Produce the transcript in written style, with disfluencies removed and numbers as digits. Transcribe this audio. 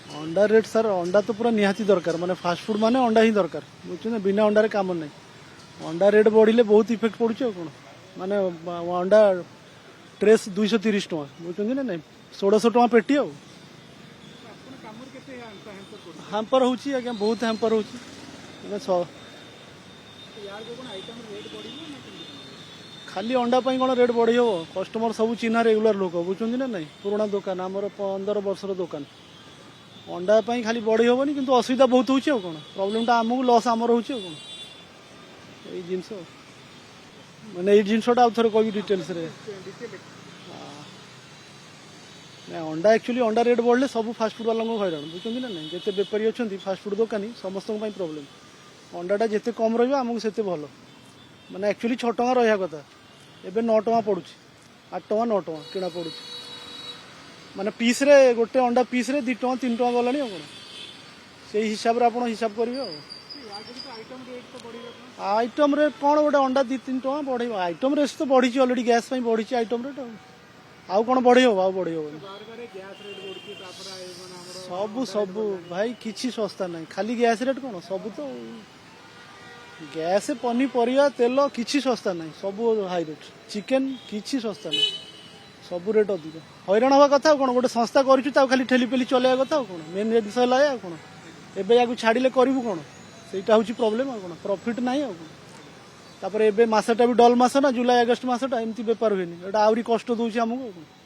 अंडा rate sir अंडा तो पूरा निहाती दरकार माने फास्ट फूड माने अंडा ही दरकार बुझे बिना अंडार काम नहीं अंडा रेट बढ़िले बहुत इफेक्ट पड़ुछ कौन माने अंडा ट्रेस 230 टका बुझे ना नहीं 1600 टका पेटी आ हैम्पर होची आज्ञा बहुत हैम्पर होची खाली अंडा पाई कौन रेट बढ़ी हम कस्टमर सब चिन्हा रेगुलर लोक बुझुं ना नहीं पुराना दुकान आमर 15 वर्षर दुकान अंडा पाई खाली बढ़ी हेनी कि असुविधा बहुत होची कौन प्रोब्लेमटा आमको लस आमर हो कौन यही जिनस मैंने ये जिनसटा आउ थे कह डिटेल्स अंडा एक्चुअली अंडा रेट बढ़ले सब फास्ट फूड वाला हईराण बुझुं ना नहीं जिते बेपारी अच्छा फास्ट फूड दुकानी समस्त प्रोब्लेम अंडाटा जिते कम रमको से भल मैंने एक्चुअली 6 टଙ୍କା रहा कथा एवं 9 टଙ୍କା पड़ू 8 टଙ୍କା 9 टଙ୍କା किଣା पड़ू माने पीस रे गोटे अंडा पीस रे 2 टଙ୍କା 3 टଙ୍କା गलानी कौन से हिसाब से आप हिसाब करेंगे आइटम रेट कौन गोटे अंडा 2-3 टଙ୍କା बढ़े आइटम रेट तो बढ़ी अलरेडी गैस बढ़ी आइटम रेट आउ कौन बढ़े हम आउ बढ़े सब सब भाई किसी सस्ता नहीं खाली गैस रेट कौन सब तो गैस पनीपरिया तेल किसी सस्ता नहीं सब हाई रेट चिकेन किसी सस्ता नहीं सब रेट अधिक हईराण हवा कथा कौन गोटे संस्था कर खाली ठेली पेली चलैया कथा कौन मेन जिस है कौन एवं या छाड़े करूँ कौन सेटा हूँ प्रोब्लेम कौन प्रॉफिट ना तापर एवं मसटा भी डल मस ना जुलाई अगस्ट मसटा एमती बेपार हुए आहरी कष्ट दूसरी आमको